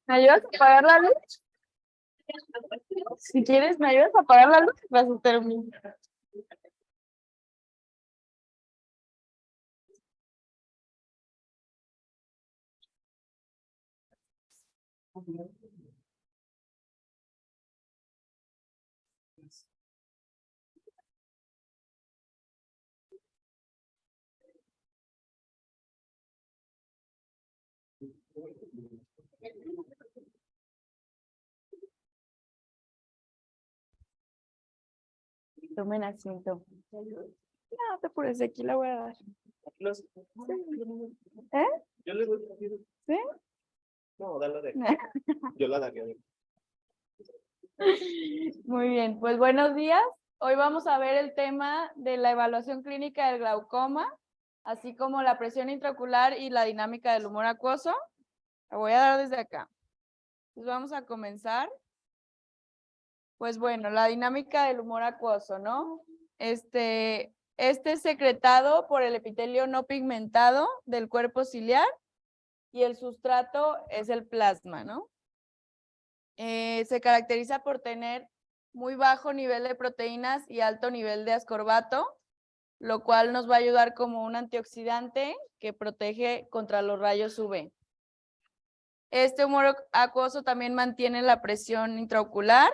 ¿Me ayudas a apagar la luz? Si quieres, ¿me ayudas a apagar la luz? Vas a terminar. Tomen asiento. No te apures, aquí la voy a dar. ¿Eh? Yo le doy. ¿Sí? No, dale de. Yo la daría. Muy bien, pues buenos días. Hoy vamos a ver el tema de la evaluación clínica del glaucoma, así como la presión intraocular y la dinámica del humor acuoso. La voy a dar desde acá. Pues vamos a comenzar. Pues bueno, la dinámica del humor acuoso, ¿no? Este es secretado por el epitelio no pigmentado del cuerpo ciliar y el sustrato es el plasma, ¿no? Se caracteriza por tener muy bajo nivel de proteínas y alto nivel de ascorbato, lo cual nos va a ayudar como un antioxidante que protege contra los rayos UV. Este humor acuoso también mantiene la presión intraocular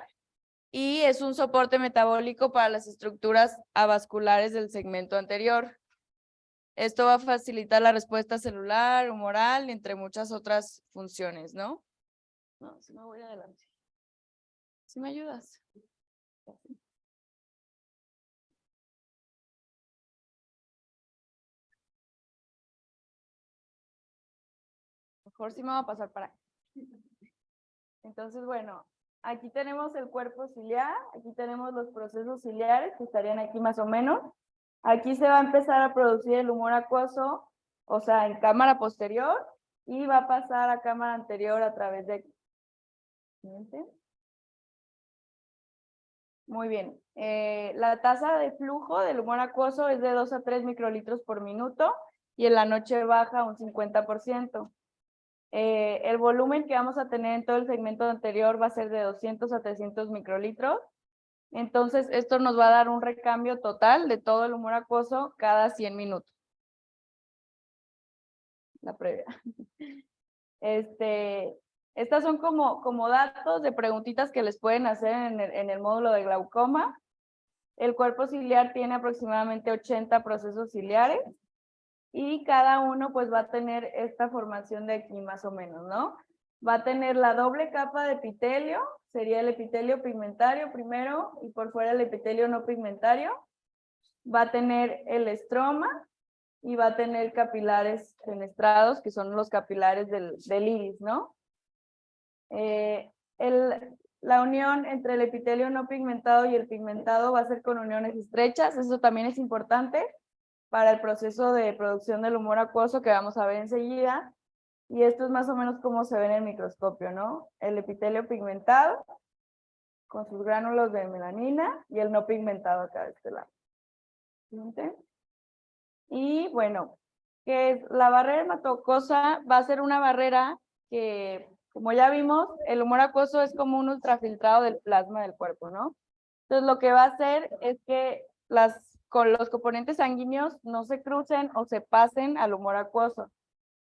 y es un soporte metabólico para las estructuras avasculares del segmento anterior. Esto va a facilitar la respuesta celular, humoral, entre muchas otras funciones, ¿no? No, si me voy adelante. ¿Sí me ayudas? Mejor sí me va a pasar para acá. Entonces, bueno, aquí tenemos el cuerpo ciliar, aquí tenemos los procesos ciliares que estarían aquí más o menos. Aquí se va a empezar a producir el humor acuoso, o sea, en cámara posterior, y va a pasar a cámara anterior a través de aquí. Muy bien. La tasa de flujo del humor acuoso es de 2 a 3 microlitros por minuto y en la noche baja un 50%. El volumen que vamos a tener en todo el segmento anterior va a ser de 200 a 300 microlitros. Entonces, esto nos va a dar un recambio total de todo el humor acuoso cada 100 minutos. La previa. Estas son como datos de preguntitas que les pueden hacer en el módulo de glaucoma. El cuerpo ciliar tiene aproximadamente 80 procesos ciliares y cada uno pues va a tener esta formación de aquí más o menos, ¿no? Va a tener la doble capa de epitelio, sería el epitelio pigmentario primero y por fuera el epitelio no pigmentario. Va a tener el estroma y va a tener capilares fenestrados, que son los capilares del iris, ¿no? La unión entre el epitelio no pigmentado y el pigmentado va a ser con uniones estrechas, eso también es importante para el proceso de producción del humor acuoso que vamos a ver enseguida. Y esto es más o menos como se ve en el microscopio, ¿no? El epitelio pigmentado con sus gránulos de melanina y el no pigmentado acá de este lado. Y bueno, que la barrera hematomucosa va a ser una barrera que, como ya vimos, el humor acuoso es como un ultrafiltrado del plasma del cuerpo, ¿no? Entonces lo que va a hacer es que con los componentes sanguíneos no se crucen o se pasen al humor acuoso.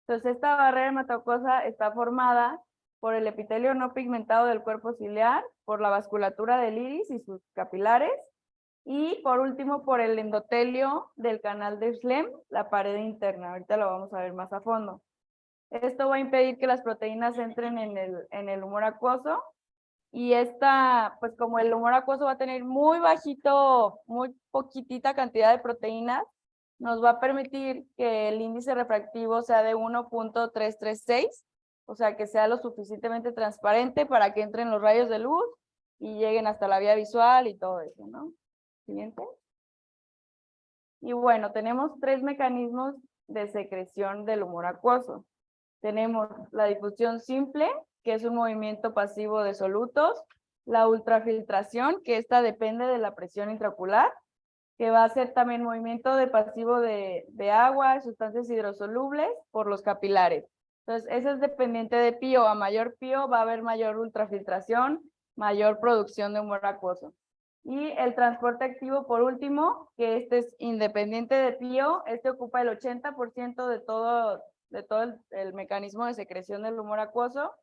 Entonces esta barrera hematomucosa está formada por el epitelio no pigmentado del cuerpo ciliar, por la vasculatura del iris y sus capilares, y por último por el endotelio del canal de Schlemm, la pared interna. Ahorita lo vamos a ver más a fondo. Esto va a impedir que las proteínas entren en el humor acuoso. Y pues como el humor acuoso va a tener muy poquitita cantidad de proteínas, nos va a permitir que el índice refractivo sea de 1.336, o sea que sea lo suficientemente transparente para que entren los rayos de luz y lleguen hasta la vía visual y todo eso, ¿no? Siguiente. Y bueno, tenemos 3 mecanismos de secreción del humor acuoso. Tenemos la difusión simple, que es un movimiento pasivo de solutos, la ultrafiltración, que esta depende de la presión intraocular, que va a ser también movimiento de pasivo de agua, sustancias hidrosolubles por los capilares. Entonces, eso es dependiente de PIO. A mayor PIO va a haber mayor ultrafiltración, mayor producción de humor acuoso. Y el transporte activo, por último, que este es independiente de PIO, este ocupa el 80% de todo el mecanismo de secreción del humor acuoso.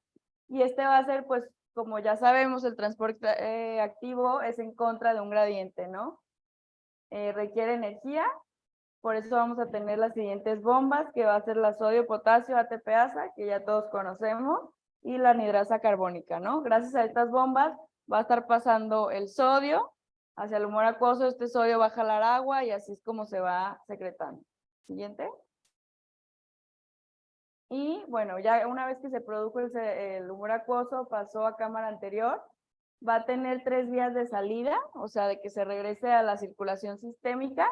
Y este va a ser, pues, como ya sabemos, el transporte activo es en contra de un gradiente, ¿no? Requiere energía, por eso vamos a tener las siguientes bombas, que va a ser la sodio-potasio ATPasa, que ya todos conocemos, y la anhidrasa carbónica, ¿no? Gracias a estas bombas va a estar pasando el sodio hacia el humor acuoso, este sodio va a jalar agua y así es como se va secretando. Siguiente. Y bueno, ya una vez que se produjo el humor acuoso, pasó a cámara anterior, va a tener 3 vías de salida, o sea, de que se regrese a la circulación sistémica.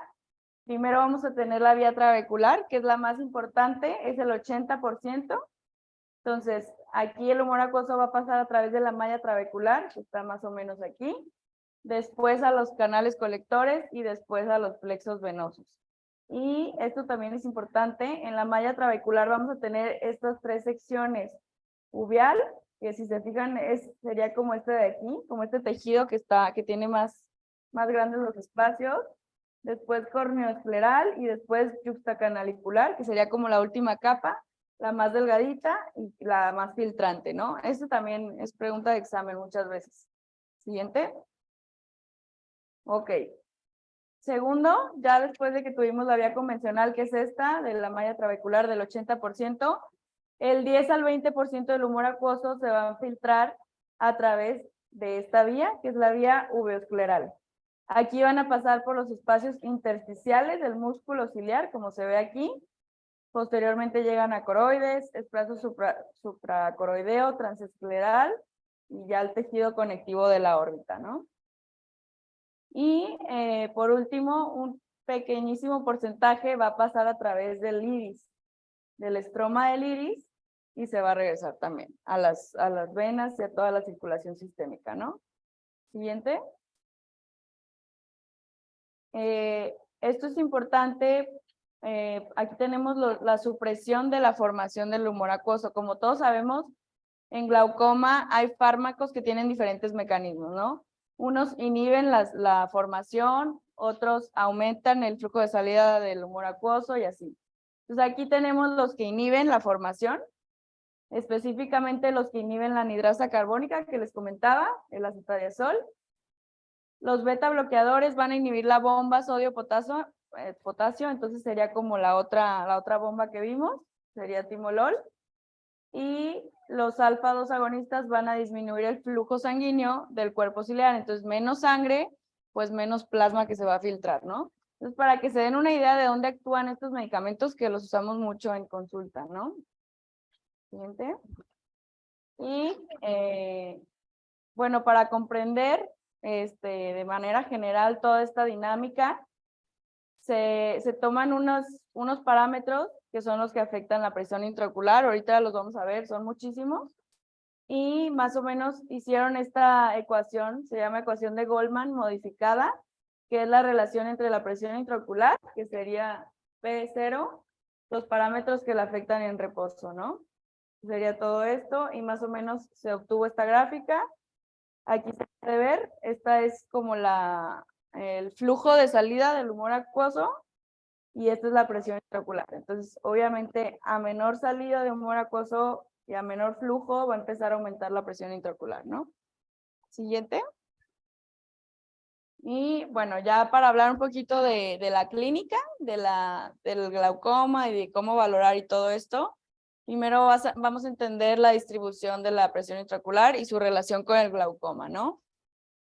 Primero vamos a tener la vía trabecular, que es la más importante, es el 80%. Entonces, aquí el humor acuoso va a pasar a través de la malla trabecular, que está más o menos aquí, después a los canales colectores y después a los plexos venosos. Y esto también es importante, en la malla trabecular vamos a tener estas 3 secciones. Uveal, que si se fijan sería como este de aquí, como este tejido que tiene más grandes los espacios. Después corneoescleral y después yuxtacanalicular, que sería como la última capa, la más delgadita y la más filtrante, ¿no? Esto también es pregunta de examen muchas veces. Siguiente. Ok. Segundo, ya después de que tuvimos la vía convencional, que es esta, de la malla trabecular del 80%, el 10 al 20% del humor acuoso se va a filtrar a través de esta vía, que es la vía uveoscleral. Aquí van a pasar por los espacios intersticiales del músculo ciliar, como se ve aquí. Posteriormente llegan a coroides, espacio supracoroideo, transescleral y ya el tejido conectivo de la órbita, ¿no? Y por último, un pequeñísimo porcentaje va a pasar a través del iris, del estroma del iris, y se va a regresar también a las venas y a toda la circulación sistémica, ¿no? Siguiente. Esto es importante. Aquí tenemos la supresión de la formación del humor acuoso. Como todos sabemos, en glaucoma hay fármacos que tienen diferentes mecanismos, ¿no? Unos inhiben la formación, otros aumentan el flujo de salida del humor acuoso y así. Entonces aquí tenemos los que inhiben la formación, específicamente los que inhiben la anhidrasa carbónica que les comentaba, el acetadiazol. Los beta bloqueadores van a inhibir la bomba sodio-potasio, entonces sería como la otra bomba que vimos, sería timolol. Y los alfa-2 agonistas van a disminuir el flujo sanguíneo del cuerpo ciliar, entonces menos sangre, pues menos plasma que se va a filtrar, ¿no? Entonces, para que se den una idea de dónde actúan estos medicamentos, que los usamos mucho en consulta, ¿no? Siguiente. Y, bueno, para comprender de manera general toda esta dinámica, se toman unos parámetros que son los que afectan la presión intraocular. Ahorita los vamos a ver, son muchísimos. Y más o menos hicieron esta ecuación, se llama ecuación de Goldman modificada, que es la relación entre la presión intraocular, que sería P0, los parámetros que la afectan en reposo, ¿no? Sería todo esto y más o menos se obtuvo esta gráfica. Aquí se puede ver, esta es como el flujo de salida del humor acuoso y esta es la presión intraocular. Entonces, obviamente, a menor salida de humor acuoso y a menor flujo va a empezar a aumentar la presión intraocular, ¿no? Siguiente. Y bueno, ya para hablar un poquito de la clínica, del glaucoma y de cómo valorar y todo esto, primero vamos a entender la distribución de la presión intraocular y su relación con el glaucoma, ¿no?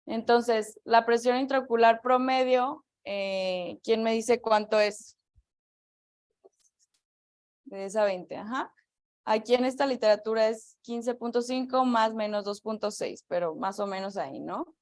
Entonces, la presión intraocular promedio, ¿quién me dice cuánto es? De esa 20, ajá. Aquí en esta literatura es 15.5 más menos 2.6, pero más o menos ahí, ¿no?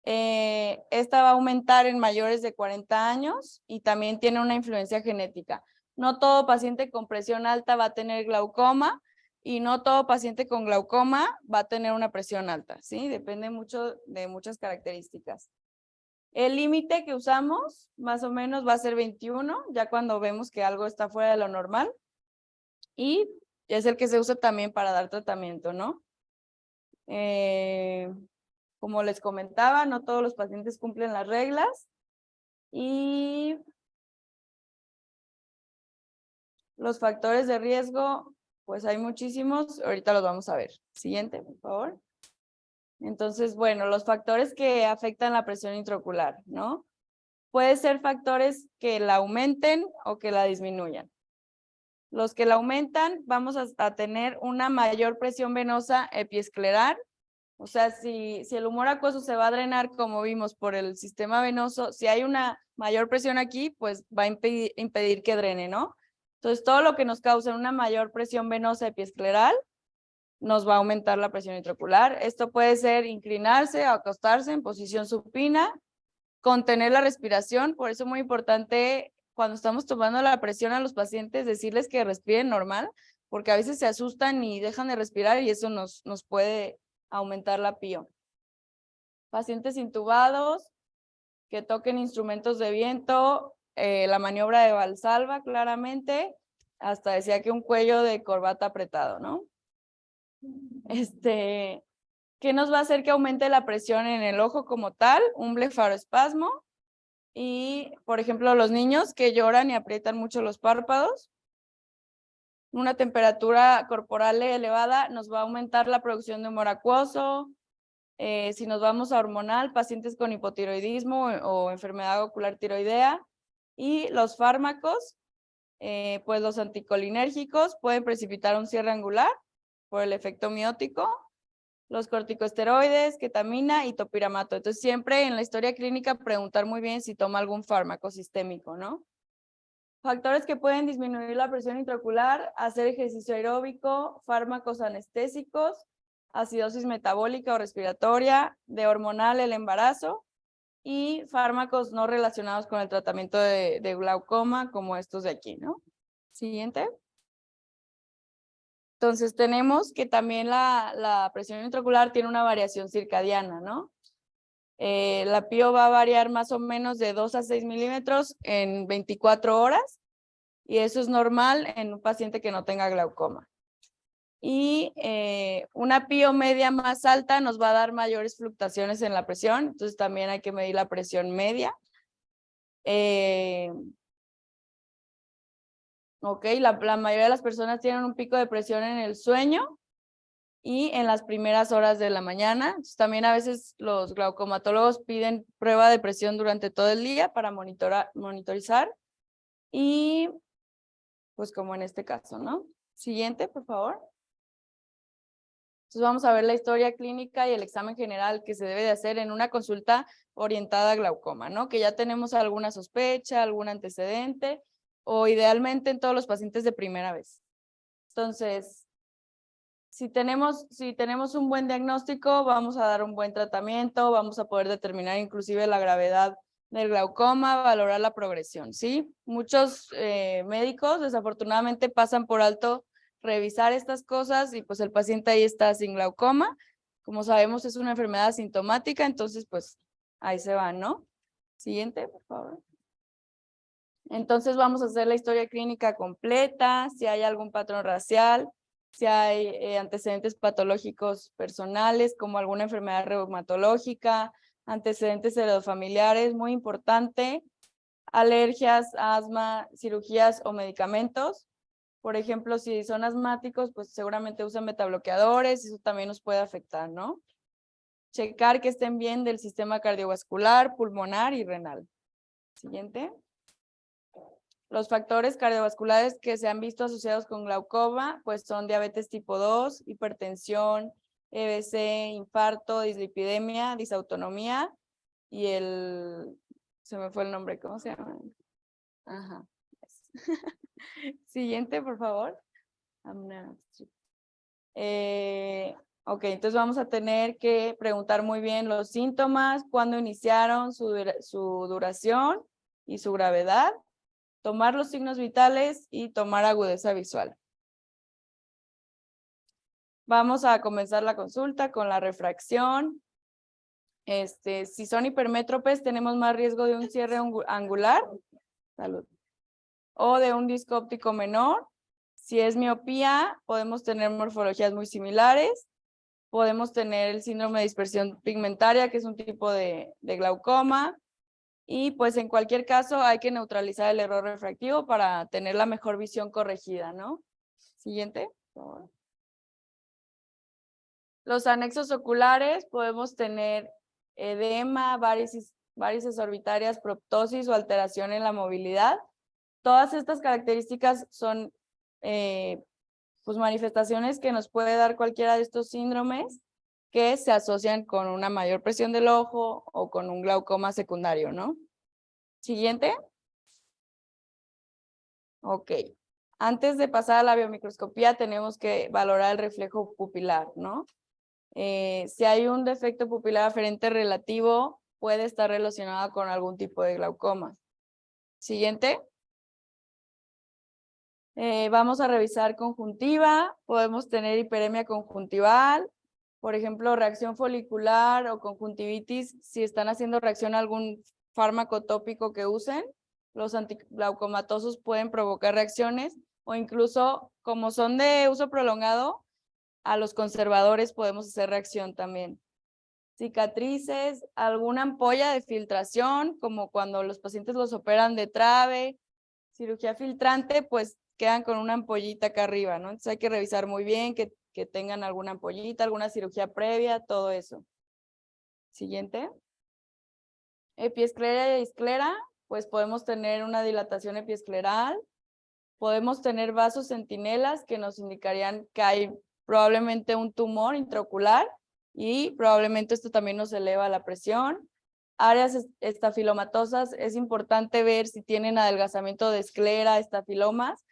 Esta va a aumentar en mayores de 40 años y también tiene una influencia genética. No todo paciente con presión alta va a tener glaucoma y no todo paciente con glaucoma va a tener una presión alta, ¿sí? Depende mucho de muchas características. El límite que usamos más o menos va a ser 21, ya cuando vemos que algo está fuera de lo normal. Y es el que se usa también para dar tratamiento, ¿no? Como les comentaba, no todos los pacientes cumplen las reglas. Y los factores de riesgo, pues hay muchísimos. Ahorita los vamos a ver. Siguiente, por favor. Entonces, bueno, los factores que afectan la presión intraocular, ¿no? Puede ser factores que la aumenten o que la disminuyan. Los que la aumentan, vamos a tener una mayor presión venosa epiescleral. O sea, si el humor acuoso se va a drenar, como vimos, por el sistema venoso, si hay una mayor presión aquí, pues va a impedir que drene, ¿no? Entonces, todo lo que nos causa una mayor presión venosa epiescleral nos va a aumentar la presión intraocular. Esto puede ser inclinarse o acostarse en posición supina, contener la respiración, por eso es muy importante cuando estamos tomando la presión a los pacientes decirles que respiren normal, porque a veces se asustan y dejan de respirar y eso nos puede aumentar la PIO. Pacientes intubados, que toquen instrumentos de viento, la maniobra de Valsalva claramente, hasta decía que un cuello de corbata apretado, ¿no? ¿Qué nos va a hacer que aumente la presión en el ojo como tal? Un blefaroespasmo. Y, por ejemplo, los niños que lloran y aprietan mucho los párpados. Una temperatura corporal elevada nos va a aumentar la producción de humor acuoso. Si nos vamos a hormonal, pacientes con hipotiroidismo o enfermedad ocular tiroidea. Y los fármacos, pues los anticolinérgicos pueden precipitar un cierre angular por el efecto miótico. Los corticosteroides, ketamina y topiramato. Entonces, siempre en la historia clínica preguntar muy bien si toma algún fármaco sistémico, ¿no? Factores que pueden disminuir la presión intraocular, hacer ejercicio aeróbico, fármacos anestésicos, acidosis metabólica o respiratoria, de hormonal el embarazo y fármacos no relacionados con el tratamiento de glaucoma como estos de aquí, ¿no? Siguiente. Entonces tenemos que también la presión intraocular tiene una variación circadiana, ¿no? La PIO va a variar más o menos de 2 a 6 milímetros en 24 horas y eso es normal en un paciente que no tenga glaucoma. Y una PIO media más alta nos va a dar mayores fluctuaciones en la presión, entonces también hay que medir la presión media. Ok, la mayoría de las personas tienen un pico de presión en el sueño y en las primeras horas de la mañana. Entonces, también a veces los glaucomatólogos piden prueba de presión durante todo el día para monitorizar y pues como en este caso, ¿no? Siguiente, por favor. Entonces vamos a ver la historia clínica y el examen general que se debe de hacer en una consulta orientada a glaucoma, ¿no? Que ya tenemos alguna sospecha, algún antecedente o idealmente en todos los pacientes de primera vez. Entonces, si tenemos un buen diagnóstico, vamos a dar un buen tratamiento, vamos a poder determinar inclusive la gravedad del glaucoma, valorar la progresión, ¿sí? Muchos médicos desafortunadamente pasan por alto revisar estas cosas y pues el paciente ahí está sin glaucoma. Como sabemos es una enfermedad asintomática, entonces pues ahí se van, ¿no? Siguiente, por favor. Entonces vamos a hacer la historia clínica completa, si hay algún patrón racial, si hay antecedentes patológicos personales como alguna enfermedad reumatológica, antecedentes heredofamiliares, muy importante, alergias, asma, cirugías o medicamentos. Por ejemplo, si son asmáticos, pues seguramente usan betabloqueadores, eso también nos puede afectar, ¿no? Checar que estén bien del sistema cardiovascular, pulmonar y renal. Siguiente. Los factores cardiovasculares que se han visto asociados con glaucoma, pues son diabetes tipo 2, hipertensión, EBC, infarto, dislipidemia, disautonomía y se me fue el nombre, ¿cómo se llama? Ajá. Siguiente, por favor. Ok, entonces vamos a tener que preguntar muy bien los síntomas, cuándo iniciaron, su duración y su gravedad. Tomar los signos vitales y tomar agudeza visual. Vamos a comenzar la consulta con la refracción. Si son hipermétropes, tenemos más riesgo de un cierre angular. Salud. O de un disco óptico menor. Si es miopía, podemos tener morfologías muy similares. Podemos tener el síndrome de dispersión pigmentaria, que es un tipo de glaucoma. Y pues en cualquier caso hay que neutralizar el error refractivo para tener la mejor visión corregida, ¿no? Siguiente, por favor. Los anexos oculares, podemos tener edema, varices orbitarias, proptosis o alteración en la movilidad. Todas estas características son pues manifestaciones que nos puede dar cualquiera de estos síndromes que se asocian con una mayor presión del ojo o con un glaucoma secundario, ¿no? Siguiente. Ok. Antes de pasar a la biomicroscopía tenemos que valorar el reflejo pupilar, ¿no? Si hay un defecto pupilar aferente relativo, puede estar relacionado con algún tipo de glaucoma. Siguiente. Vamos a revisar conjuntiva. Podemos tener hiperemia conjuntival, por ejemplo, reacción folicular o conjuntivitis, si están haciendo reacción a algún fármaco tópico que usen. Los antiglaucomatosos pueden provocar reacciones o incluso, como son de uso prolongado, a los conservadores podemos hacer reacción también. Cicatrices, alguna ampolla de filtración, como cuando los pacientes los operan de trave, cirugía filtrante, pues quedan con una ampollita acá arriba, ¿no? Entonces hay que revisar muy bien que tengan alguna ampollita, alguna cirugía previa, todo eso. Siguiente. Epiesclera y esclera, pues podemos tener una dilatación epiescleral, podemos tener vasos centinelas que nos indicarían que hay probablemente un tumor intraocular y probablemente esto también nos eleva la presión. Áreas estafilomatosas, es importante ver si tienen adelgazamiento de esclera, estafilomas,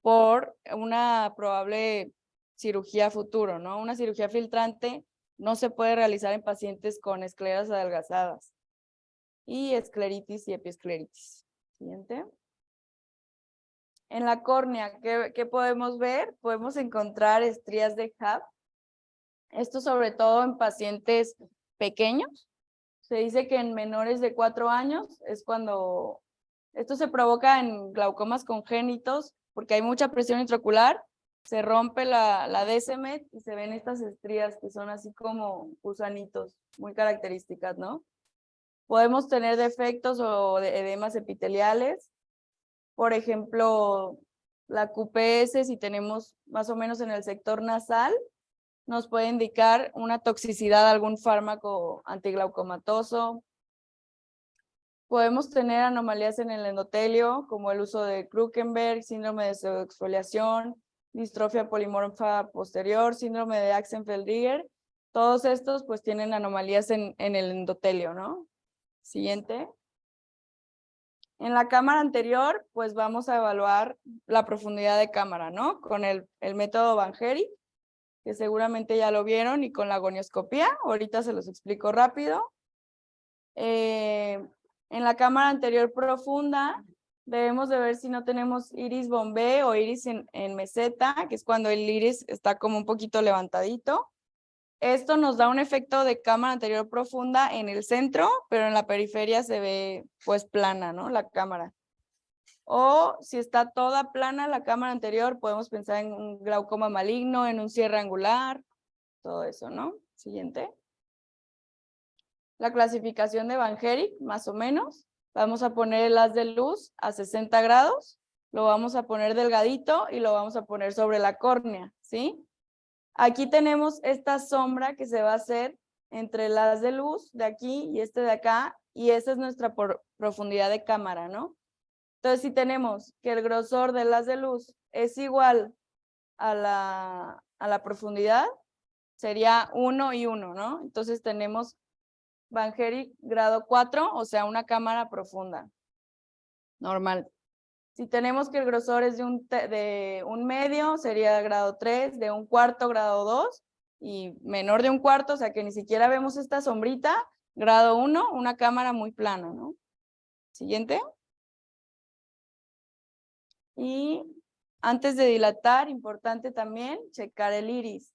por una probable cirugía futuro, ¿no? Una cirugía filtrante no se puede realizar en pacientes con escleras adelgazadas. Y escleritis y epiescleritis. Siguiente. En la córnea, ¿qué podemos ver? Podemos encontrar estrías de HAP. Esto sobre todo en pacientes pequeños. Se dice que en menores de 4 años es cuando esto se provoca en glaucomas congénitos porque hay mucha presión intraocular, se rompe la Descemet y se ven estas estrías que son así como gusanitos, muy características, ¿no? Podemos tener defectos o edemas epiteliales. Por ejemplo, la QPS, si tenemos más o menos en el sector nasal, nos puede indicar una toxicidad de algún fármaco antiglaucomatoso. Podemos tener anomalías en el endotelio, como el uso de Krukenberg, síndrome de pseudoexfoliación, distrofia polimorfa posterior, síndrome de Axenfeld-Rieger. Todos estos pues tienen anomalías en el endotelio, ¿no? Siguiente. En la cámara anterior, pues vamos a evaluar la profundidad de cámara, ¿no? Con el método Van Herijk, que seguramente ya lo vieron, y con la gonioscopía. Ahorita se los explico rápido. En la cámara anterior profunda, debemos de ver si no tenemos iris bombé o iris en meseta, que es cuando el iris está como un poquito levantadito. Esto nos da un efecto de cámara anterior profunda en el centro, pero en la periferia se ve pues plana, ¿no? La cámara. O si está toda plana la cámara anterior, podemos pensar en un glaucoma maligno, en un cierre angular, todo eso, ¿no? Siguiente. La clasificación de Van Herijk, más o menos. Vamos a poner el haz de luz a 60 grados, lo vamos a poner delgadito y lo vamos a poner sobre la córnea, ¿sí? Aquí tenemos esta sombra que se va a hacer entre el haz de luz de aquí y este de acá, y esa es nuestra profundidad de cámara, ¿no? Entonces, si tenemos que el grosor del haz de luz es igual a la profundidad, sería 1 y 1, ¿no? Entonces tenemos Van Herijk grado 4, o sea, una cámara profunda, normal. Si tenemos que el grosor es de un medio, sería grado 3, de un cuarto, grado 2, y menor de un cuarto, o sea que ni siquiera vemos esta sombrita, grado 1, una cámara muy plana, ¿no? Siguiente. Y antes de dilatar, importante también checar el iris.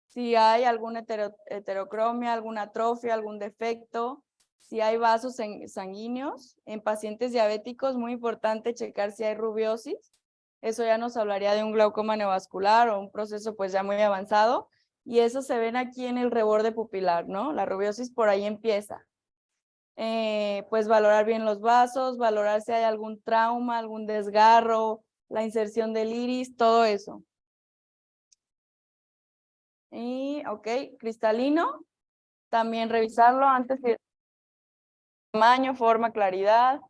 si hay alguna heterocromia, alguna atrofia, algún defecto, si hay vasos sanguíneos. En pacientes diabéticos, muy importante checar si hay rubiosis. Eso ya nos hablaría de un glaucoma neovascular o un proceso pues ya muy avanzado. Y eso se ven aquí en el reborde pupilar, ¿no? La rubiosis por ahí empieza. Pues valorar bien los vasos, valorar si hay algún trauma, algún desgarro, la inserción del iris, todo eso. Y, ok, cristalino, también revisarlo antes de tamaño, forma, claridad,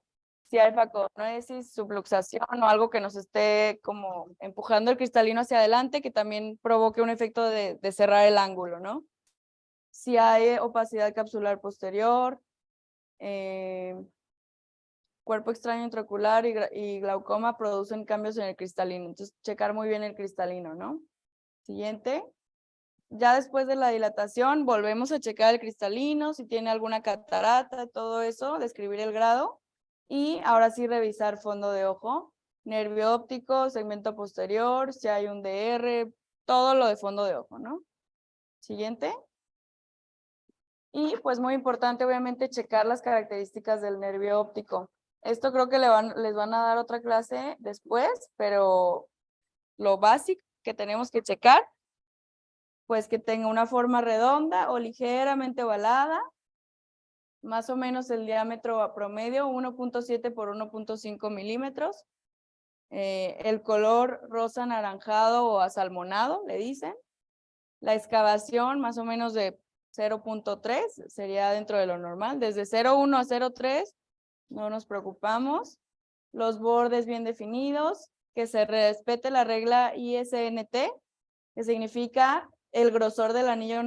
si hay faconoesis, subluxación o algo que nos esté como empujando el cristalino hacia adelante, que también provoque un efecto de cerrar el ángulo, ¿no? Si hay opacidad capsular posterior, cuerpo extraño intraocular y glaucoma producen cambios en el cristalino. Entonces, checar muy bien el cristalino, ¿no? Siguiente. Ya después de la dilatación, volvemos a checar el cristalino, si tiene alguna catarata, todo eso, describir el grado. Y ahora sí revisar fondo de ojo, nervio óptico, segmento posterior, si hay un DR, todo lo de fondo de ojo, ¿no? Siguiente. Y pues muy importante, obviamente, checar las características del nervio óptico. Esto creo que les van a dar otra clase después, pero lo básico que tenemos que checar, pues que tenga una forma redonda o ligeramente ovalada, más o menos el diámetro a promedio 1.7 por 1.5 milímetros, el color rosa anaranjado o asalmonado, le dicen, la excavación más o menos de 0.3 sería dentro de lo normal, desde 0.1 a 0.3 no nos preocupamos, los bordes bien definidos, que se respete la regla ISNT, que significa el grosor del anillo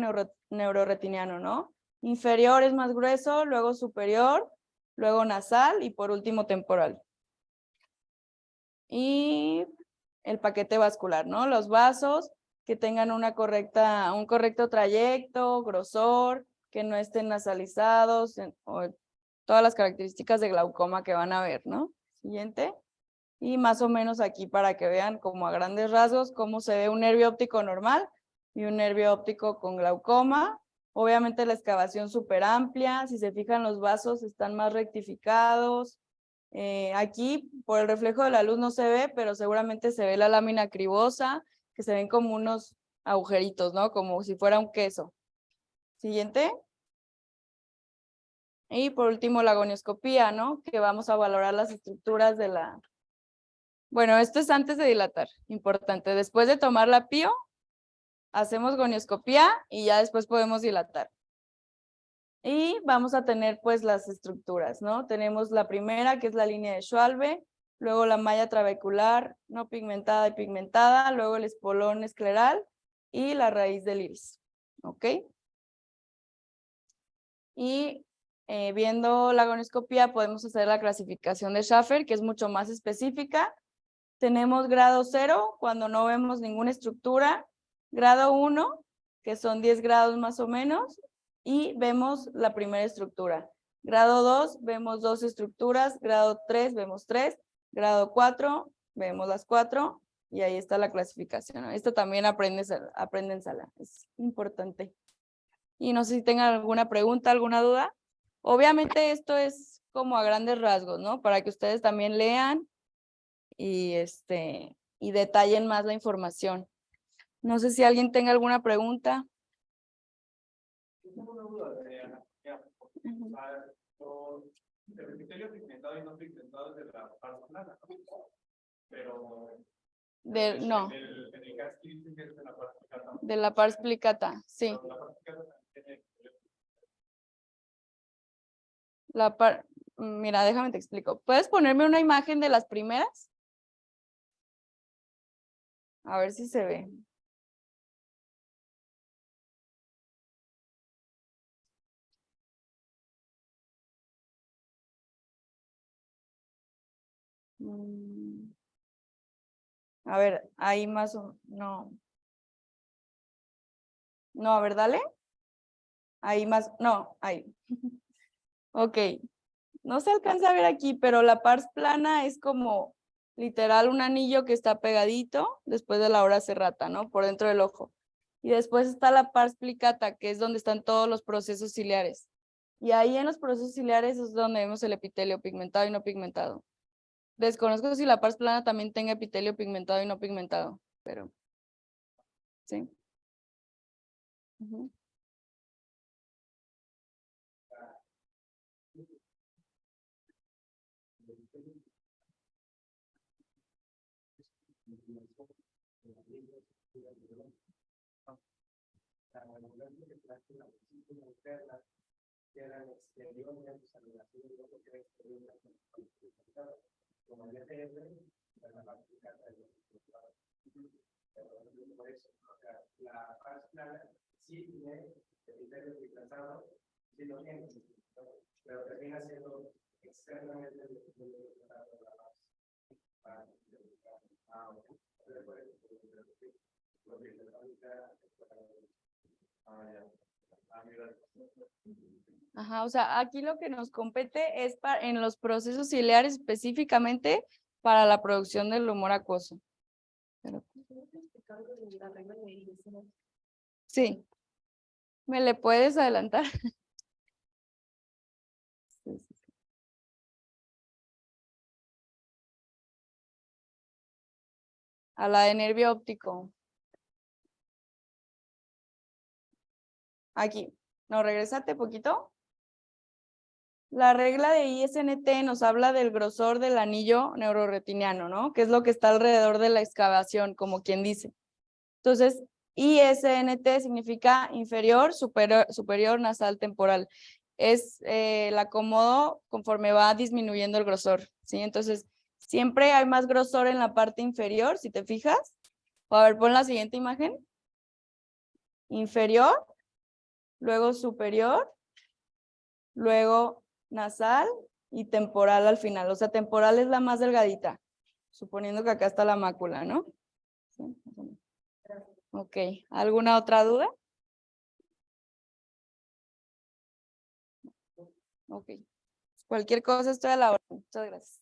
neuroretiniano, ¿no? Inferior es más grueso, luego superior, luego nasal y por último temporal. Y el paquete vascular, ¿no? Los vasos que tengan un correcto trayecto, grosor, que no estén nasalizados, o todas las características de glaucoma que van a ver, ¿no? Siguiente. Y más o menos aquí para que vean como a grandes rasgos cómo se ve un nervio óptico normal y un nervio óptico con glaucoma. Obviamente la excavación súper amplia, si se fijan los vasos están más rectificados. Aquí por el reflejo de la luz no se ve, pero seguramente se ve la lámina cribosa, que se ven como unos agujeritos, ¿no? Como si fuera un queso. Siguiente. Y por último la gonioscopía, ¿no? Que vamos a valorar las estructuras de la... Bueno, esto es antes de dilatar, importante. Después de tomar la PIO, hacemos gonioscopía y ya después podemos dilatar. Y vamos a tener pues las estructuras, ¿no? Tenemos la primera, que es la línea de Schwalbe, luego la malla trabecular no pigmentada y pigmentada, luego el espolón escleral y la raíz del iris, ¿ok? Y viendo la gonioscopía podemos hacer la clasificación de Schaffer, que es mucho más específica. Tenemos grado 0, cuando no vemos ninguna estructura, grado 1, que son 10 grados más o menos, y vemos la primera estructura. Grado 2, vemos 2 estructuras, grado 3, vemos 3, grado 4, vemos las 4, y ahí está la clasificación. Esto también aprenden en sala, es importante. Y no sé si tengan alguna pregunta, alguna duda. Obviamente esto es como a grandes rasgos, ¿no? Para que ustedes también lean y detallen más la información. No sé si alguien tenga alguna pregunta. Tengo una duda de anatomía. El epitelio pigmentado y no pigmentado es de la parte plana, ¿no? Pero No, en el casquillo dicen que es de la parte plicata. de la pars plicata, sí. Pero la parte plicata también tiene Mira, déjame te explico. ¿Puedes ponerme una imagen de las primeras? A ver si se ve. A ver, ahí más o no. No, a ver, dale. Ahí más, no, ahí. Ok. No se alcanza a ver aquí, pero la pars plana es como literal un anillo que está pegadito después de la hora serrata, ¿no? Por dentro del ojo. Y después está la pars plicata, que es donde están todos los procesos ciliares. Y ahí en los procesos ciliares es donde vemos el epitelio pigmentado y no pigmentado. Desconozco si la pars plana también tenga epitelio pigmentado y no pigmentado, pero sí. Ujú. La paz plana sí tiene epitelio pigmentado, sí lo tiene, pero termina siendo externamente el epitelio pigmentado de la paz. Ajá, o sea, aquí lo que nos compete es en los procesos ciliares específicamente para la producción del humor acuoso. Pero- Sí, ¿me le puedes adelantar? Sí, sí. A la de nervio óptico. Aquí. No, regresate poquito. La regla de ISNT nos habla del grosor del anillo neuroretiniano, ¿no? Que es lo que está alrededor de la excavación, como quien dice. Entonces, ISNT significa inferior, superior nasal temporal. Es el acomodo conforme va disminuyendo el grosor, ¿sí? Entonces, siempre hay más grosor en la parte inferior, si te fijas. O a ver, pon la siguiente imagen. Inferior, luego superior, luego nasal y temporal al final. O sea, temporal es la más delgadita, suponiendo que acá está la mácula, ¿no? Sí, más o menos. Ok, ¿alguna otra duda? Ok. Cualquier cosa estoy a la orden. Muchas gracias.